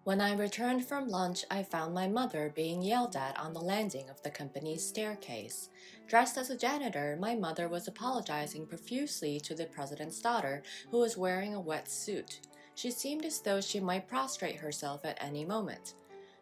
When I returned from lunch, I found my mother being yelled at on the landing of the company's staircase. Dressed as a janitor, my mother was apologizing profusely to the president's daughter, who was wearing a wet suit. She seemed as though she might prostrate herself at any moment.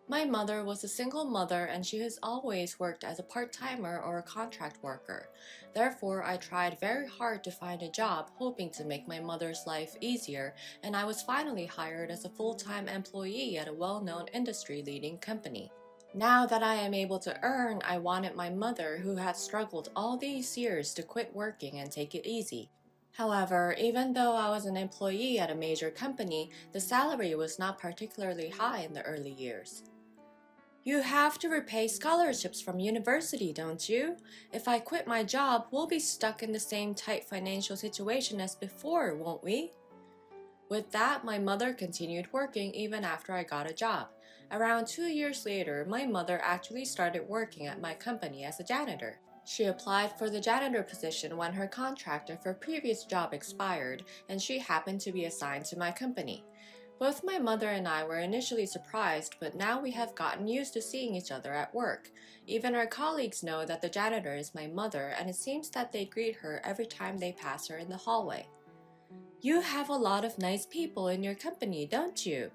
My mother was a single mother and she has always worked as a part-timer or a contract worker. Therefore, I tried very hard to find a job hoping to make my mother's life easier, and I was finally hired as a full-time employee at a well-known industry-leading company. Now that I am able to earn, I wanted my mother, who had struggled all these years, to quit working and take it easy. However, even though I was an employee at a major company, the salary was not particularly high in the early years. You have to repay scholarships from university, don't you? If I quit my job, we'll be stuck in the same tight financial situation as before, won't we? With that, my mother continued working even after I got a job. Around 2 years later, my mother actually started working at my company as a janitor. She applied for the janitor position when her contract of her previous job expired, and she happened to be assigned to my company. Both my mother and I were initially surprised, but now we have gotten used to seeing each other at work. Even our colleagues know that the janitor is my mother, and it seems that they greet her every time they pass her in the hallway. You have a lot of nice people in your company, don't you?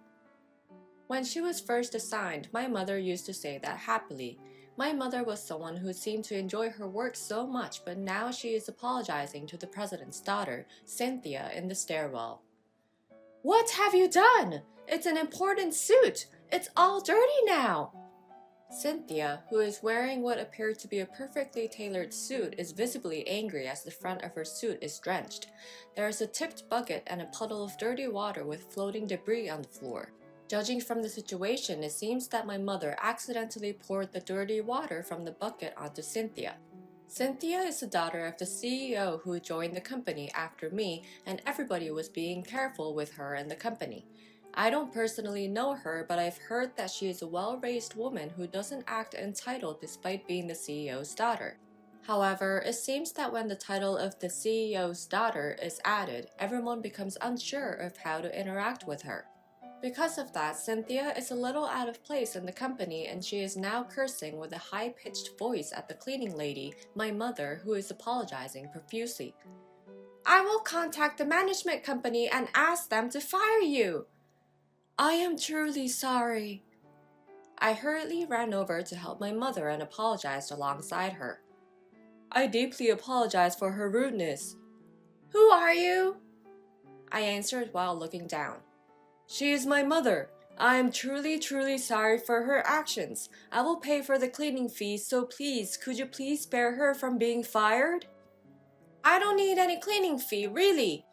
When she was first assigned, my mother used to say that happily. My mother was someone who seemed to enjoy her work so much, but now she is apologizing to the president's daughter, Cynthia, in the stairwell. What have you done? It's an important suit. It's all dirty now. Cynthia, who is wearing what appeared to be a perfectly tailored suit, is visibly angry as the front of her suit is drenched. There is a tipped bucket and a puddle of dirty water with floating debris on the floor. Judging from the situation, it seems that my mother accidentally poured the dirty water from the bucket onto Cynthia. Cynthia is the daughter of the CEO who joined the company after me, and everybody was being careful with her and the company. I don't personally know her, but I've heard that she is a well-raised woman who doesn't act entitled despite being the CEO's daughter. However, it seems that when the title of the CEO's daughter is added, everyone becomes unsure of how to interact with her. Because of that, Cynthia is a little out of place in the company, and she is now cursing with a high-pitched voice at the cleaning lady, my mother, who is apologizing profusely. I will contact the management company and ask them to fire you. I am truly sorry. I hurriedly ran over to help my mother and apologized alongside her. I deeply apologize for her rudeness. Who are you? I answered while looking down. She is my mother. I am truly sorry for her actions. I will pay for the cleaning fees, so please, could you please spare her from being fired? I don't need any cleaning fee, really.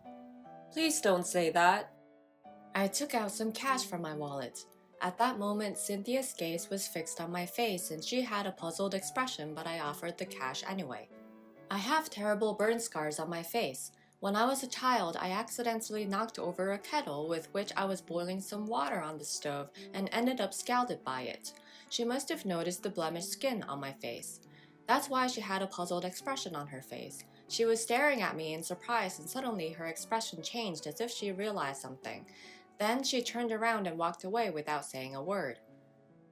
Please don't say that. I took out some cash from my wallet. At that moment, Cynthia's gaze was fixed on my face and she had a puzzled expression, but I offered the cash anyway. I have terrible burn scars on my face. When I was a child, I accidentally knocked over a kettle with which I was boiling some water on the stove and ended up scalded by it. She must have noticed the blemished skin on my face. That's why she had a puzzled expression on her face. She was staring at me in surprise, and suddenly her expression changed as if she realized something. Then she turned around and walked away without saying a word.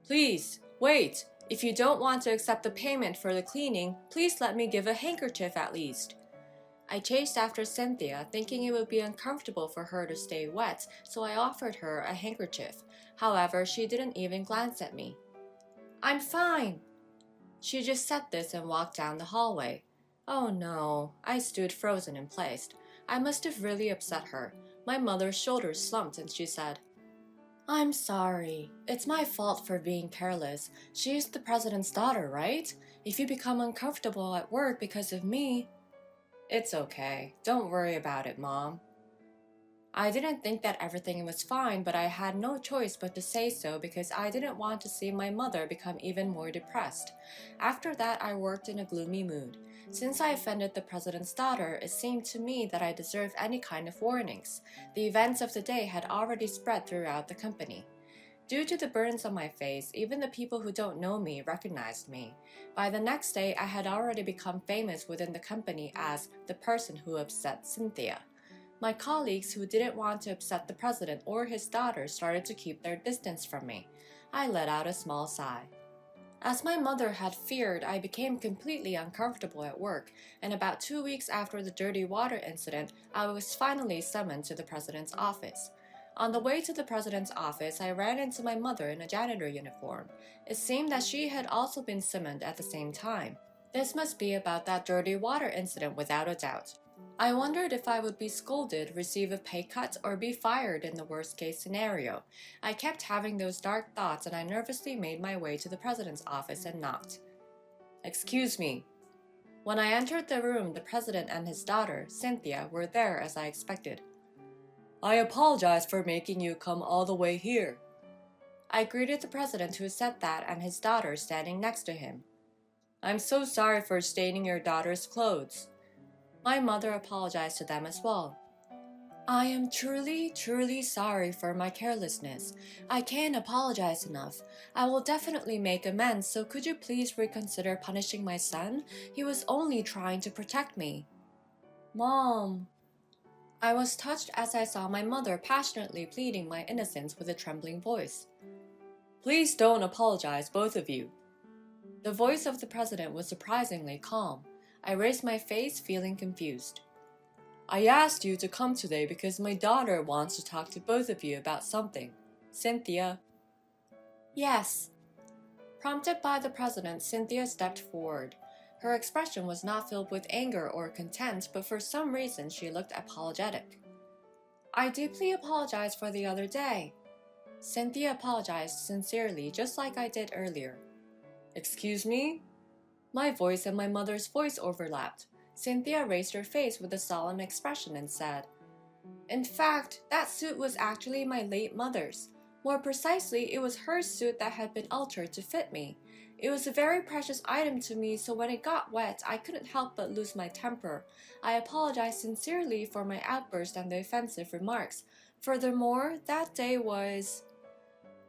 Please, wait. If you don't want to accept the payment for the cleaning, please let me give a handkerchief at least. I chased after Cynthia, thinking it would be uncomfortable for her to stay wet, so I offered her a handkerchief. However, she didn't even glance at me. I'm fine. She just said this and walked down the hallway. Oh no, I stood frozen in place. I must have really upset her. My mother's shoulders slumped and she said, I'm sorry. It's my fault for being careless. She's the president's daughter, right? If you become uncomfortable at work because of me... It's okay. Don't worry about it, Mom. I didn't think that everything was fine, but I had no choice but to say so because I didn't want to see my mother become even more depressed. After that, I worked in a gloomy mood. Since I offended the president's daughter, it seemed to me that I deserved any kind of warnings. The events of the day had already spread throughout the company. Due to the burns on my face, even the people who don't know me recognized me. By the next day, I had already become famous within the company as the person who upset Cynthia. My colleagues who didn't want to upset the president or his daughter started to keep their distance from me. I let out a small sigh. As my mother had feared, I became completely uncomfortable at work, and about 2 weeks after the dirty water incident, I was finally summoned to the president's office. On the way to the president's office, I ran into my mother in a janitor uniform. It seemed that she had also been summoned at the same time. This must be about that dirty water incident without a doubt. I wondered if I would be scolded, receive a pay cut, or be fired in the worst case scenario. I kept having those dark thoughts and I nervously made my way to the president's office and knocked. "Excuse me." When I entered the room, the president and his daughter, Cynthia, were there as I expected. "I apologize for making you come all the way here." I greeted the president, who said that, and his daughter standing next to him. "I'm so sorry for staining your daughter's clothes." My mother apologized to them as well. "I am truly, truly sorry for my carelessness. I can't apologize enough. I will definitely make amends, so could you please reconsider punishing my son? He was only trying to protect me." "Mom." I was touched as I saw my mother passionately pleading my innocence with a trembling voice. "Please don't apologize, both of you." The voice of the president was surprisingly calm. I raised my face, feeling confused. "I asked you to come today because my daughter wants to talk to both of you about something. Cynthia." "Yes." Prompted by the president, Cynthia stepped forward. Her expression was not filled with anger or contempt, but for some reason she looked apologetic. "I deeply apologize for the other day." Cynthia apologized sincerely, just like I did earlier. "Excuse me?" My voice and my mother's voice overlapped. Cynthia raised her face with a solemn expression and said, "In fact, that suit was actually my late mother's. More precisely, it was her suit that had been altered to fit me. It was a very precious item to me, so when it got wet, I couldn't help but lose my temper. I apologized sincerely for my outburst and the offensive remarks. Furthermore, that day was..."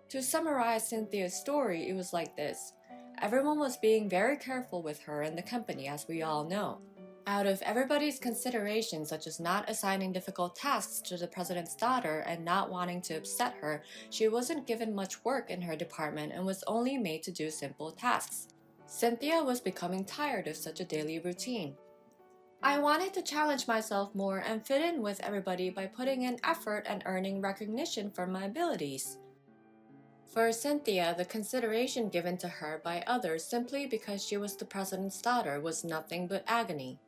To summarize Cynthia's story, it was like this. Everyone was being very careful with her and the company, as we all know. Out of everybody's considerations, such as not assigning difficult tasks to the president's daughter and not wanting to upset her, she wasn't given much work in her department and was only made to do simple tasks. Cynthia was becoming tired of such a daily routine. I wanted to challenge myself more and fit in with everybody by putting in effort and earning recognition for my abilities. For Cynthia, the consideration given to her by others simply because she was the president's daughter was nothing but agony.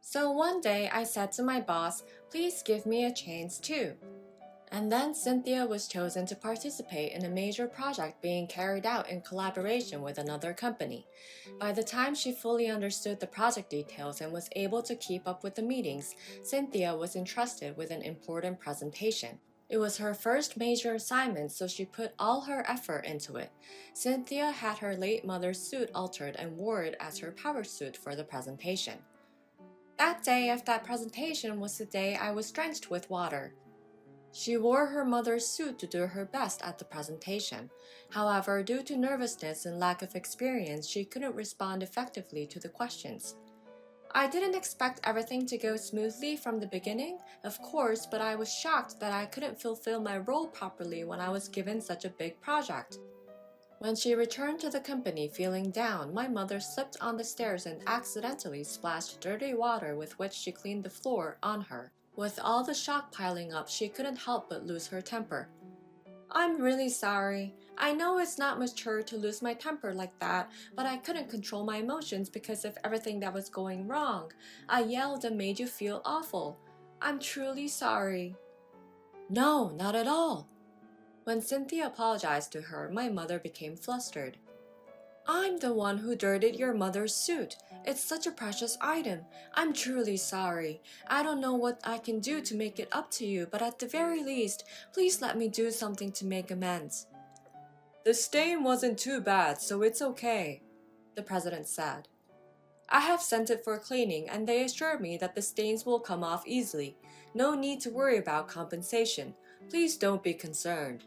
So one day I said to my boss, "Please give me a chance too." And then Cynthia was chosen to participate in a major project being carried out in collaboration with another company. By the time she fully understood the project details and was able to keep up with the meetings, Cynthia was entrusted with an important presentation. It was her first major assignment, so she put all her effort into it. Cynthia had her late mother's suit altered and wore it as her power suit for the presentation. That day of that presentation was the day I was drenched with water. She wore her mother's suit to do her best at the presentation. However, due to nervousness and lack of experience, she couldn't respond effectively to the questions. I didn't expect everything to go smoothly from the beginning, of course, but I was shocked that I couldn't fulfill my role properly when I was given such a big project. When she returned to the company feeling down, my mother slipped on the stairs and accidentally splashed dirty water with which she cleaned the floor on her. With all the shock piling up, she couldn't help but lose her temper. "I'm really sorry. I know it's not mature to lose my temper like that, but I couldn't control my emotions because of everything that was going wrong. I yelled and made you feel awful. I'm truly sorry." "No, not at all." When Cynthia apologized to her, my mother became flustered. "I'm the one who dirtied your mother's suit. It's such a precious item. I'm truly sorry. I don't know what I can do to make it up to you, but at the very least, please let me do something to make amends." "The stain wasn't too bad, so it's okay," the president said. "I have sent it for cleaning, and they assured me that the stains will come off easily. No need to worry about compensation. Please don't be concerned."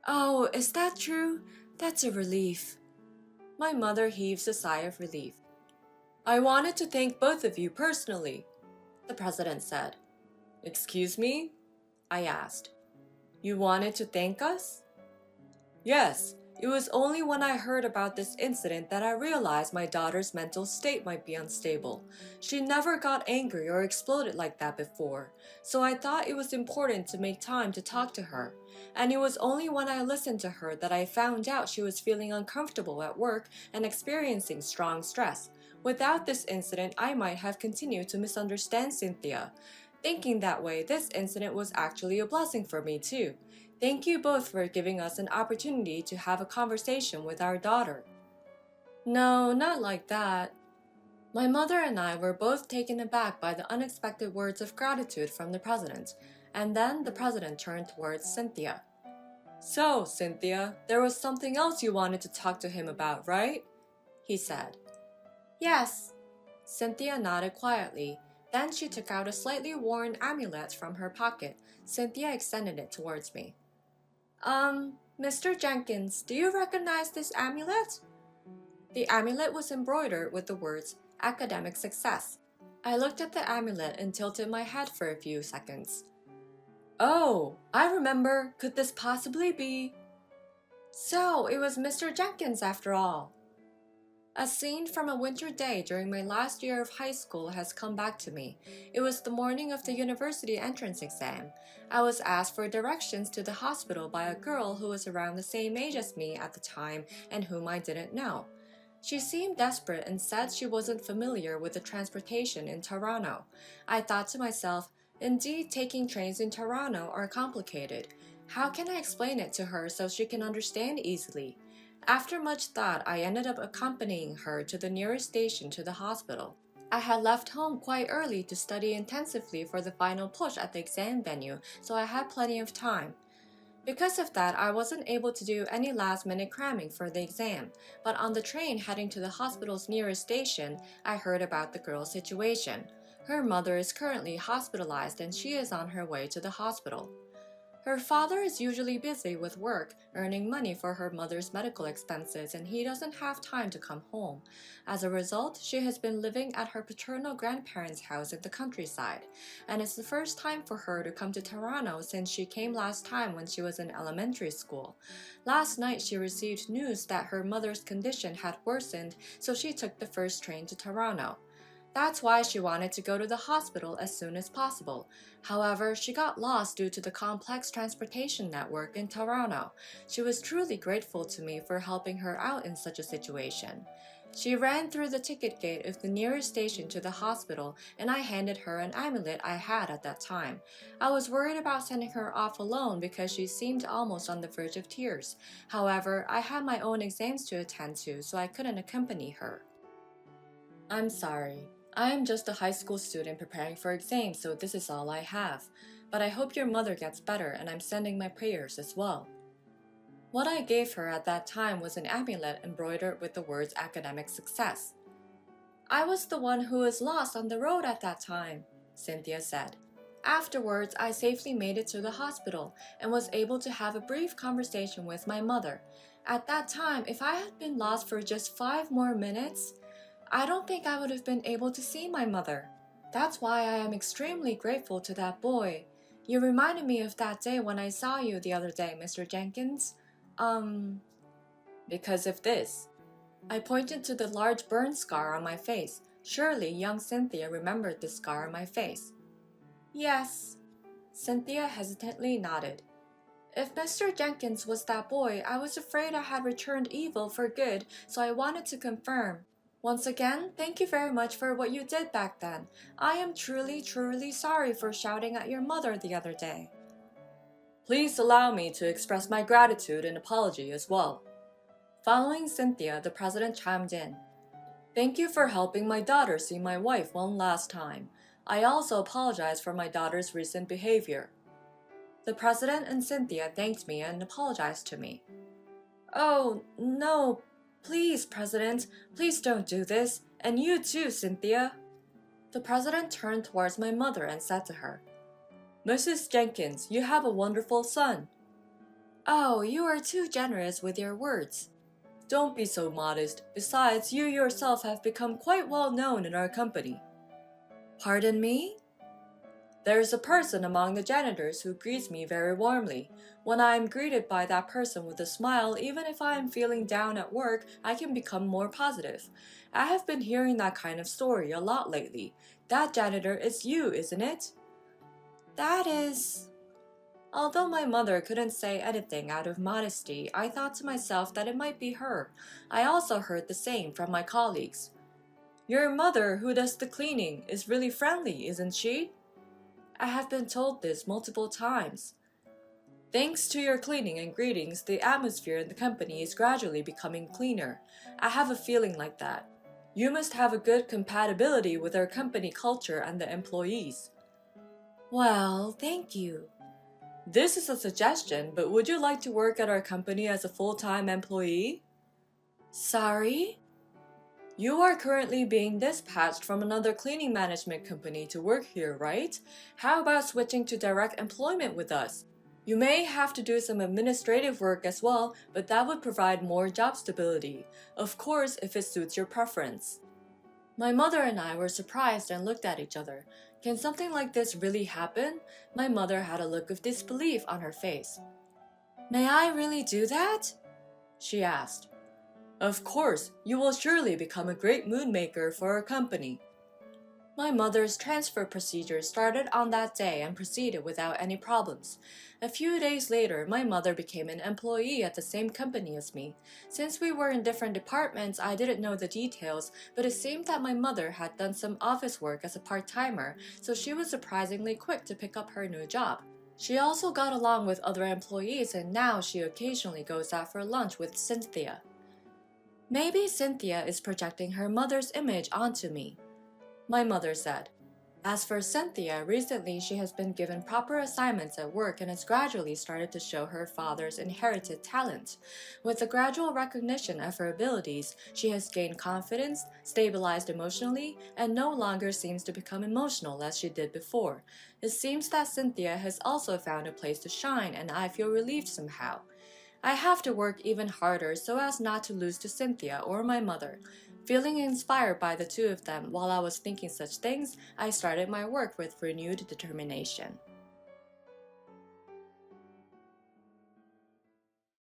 "Oh, is that true? That's a relief." My mother heaves a sigh of relief. "I wanted to thank both of you personally," the president said. Excuse me? I asked. You wanted to thank us? Yes, it was only when I heard about this incident that I realized my daughter's mental state might be unstable. She never got angry or exploded like that before, so I thought it was important to make time to talk to her. And it was only when I listened to her that I found out she was feeling uncomfortable at work and experiencing strong stress. Without this incident, I might have continued to misunderstand Cynthia. Thinking that way, this incident was actually a blessing for me too. Thank you both for giving us an opportunity to have a conversation with our daughter. No, not like that. My mother and I were both taken aback by the unexpected words of gratitude from the president, and then the president turned towards Cynthia. So, Cynthia, there was something else you wanted to talk to him about, right? He said. Yes. Cynthia nodded quietly. Then she took out a slightly worn amulet from her pocket. Cynthia extended it towards me. Mr. Jenkins, do you recognize this amulet? The amulet was embroidered with the words, academic success. I looked at the amulet and tilted my head for a few seconds. Oh, I remember. Could this possibly be? So, it was Mr. Jenkins after all. A scene from a winter day during my last year of high school has come back to me. It was the morning of the university entrance exam. I was asked for directions to the hospital by a girl who was around the same age as me at the time and whom I didn't know. She seemed desperate and said she wasn't familiar with the transportation in Toronto. I thought to myself, indeed, taking trains in Toronto are complicated. How can I explain it to her so she can understand easily? After much thought, I ended up accompanying her to the nearest station to the hospital. I had left home quite early to study intensively for the final push at the exam venue, so I had plenty of time. Because of that, I wasn't able to do any last-minute cramming for the exam, but on the train heading to the hospital's nearest station, I heard about the girl's situation. Her mother is currently hospitalized and she is on her way to the hospital. Her father is usually busy with work, earning money for her mother's medical expenses, and he doesn't have time to come home. As a result, she has been living at her paternal grandparents' house in the countryside, and it's the first time for her to come to Toronto since she came last time when she was in elementary school. Last night, she received news that her mother's condition had worsened, so she took the first train to Toronto. That's why she wanted to go to the hospital as soon as possible. However, she got lost due to the complex transportation network in Toronto. She was truly grateful to me for helping her out in such a situation. She ran through the ticket gate of the nearest station to the hospital, and I handed her an amulet I had at that time. I was worried about sending her off alone because she seemed almost on the verge of tears. However, I had my own exams to attend to, so I couldn't accompany her. I'm sorry. I am just a high school student preparing for exams, so this is all I have. But I hope your mother gets better, and I'm sending my prayers as well. What I gave her at that time was an amulet embroidered with the words academic success. I was the one who was lost on the road at that time, Cynthia said. Afterwards, I safely made it to the hospital and was able to have a brief conversation with my mother. At that time, if I had been lost for just 5 more minutes, I don't think I would have been able to see my mother. That's why I am extremely grateful to that boy. You reminded me of that day when I saw you the other day, Mr. Jenkins. Because of this. I pointed to the large burn scar on my face. Surely young Cynthia remembered the scar on my face. Yes. Cynthia hesitantly nodded. If Mr. Jenkins was that boy, I was afraid I had returned evil for good, so I wanted to confirm. Once again, thank you very much for what you did back then. I am truly, truly sorry for shouting at your mother the other day. Please allow me to express my gratitude and apology as well. Following Cynthia, the president chimed in. Thank you for helping my daughter see my wife one last time. I also apologize for my daughter's recent behavior. The president and Cynthia thanked me and apologized to me. Oh, no, please, President, please don't do this, and you too, Cynthia. The president turned towards my mother and said to her, Mrs. Jenkins, you have a wonderful son. Oh, you are too generous with your words. Don't be so modest. Besides, you yourself have become quite well known in our company. Pardon me? There is a person among the janitors who greets me very warmly. When I am greeted by that person with a smile, even if I am feeling down at work, I can become more positive. I have been hearing that kind of story a lot lately. That janitor is you, isn't it? That is... Although my mother couldn't say anything out of modesty, I thought to myself that it might be her. I also heard the same from my colleagues. Your mother, who does the cleaning, is really friendly, isn't she? I have been told this multiple times. Thanks to your cleaning and greetings, the atmosphere in the company is gradually becoming cleaner. I have a feeling like that. You must have a good compatibility with our company culture and the employees. Well, thank you. This is a suggestion, but would you like to work at our company as a full-time employee? Sorry? You are currently being dispatched from another cleaning management company to work here, right? How about switching to direct employment with us? You may have to do some administrative work as well, but that would provide more job stability. Of course, if it suits your preference. My mother and I were surprised and looked at each other. Can something like this really happen? My mother had a look of disbelief on her face. May I really do that? She asked. Of course, you will surely become a great mood maker for our company. My mother's transfer procedure started on that day and proceeded without any problems. A few days later, my mother became an employee at the same company as me. Since we were in different departments, I didn't know the details, but it seemed that my mother had done some office work as a part-timer, so she was surprisingly quick to pick up her new job. She also got along with other employees, and now she occasionally goes out for lunch with Cynthia. Maybe Cynthia is projecting her mother's image onto me, my mother said. As for Cynthia, recently she has been given proper assignments at work and has gradually started to show her father's inherited talent. With the gradual recognition of her abilities, she has gained confidence, stabilized emotionally, and no longer seems to become emotional as she did before. It seems that Cynthia has also found a place to shine, and I feel relieved somehow. I have to work even harder so as not to lose to Cynthia or my mother. Feeling inspired by the two of them while I was thinking such things, I started my work with renewed determination.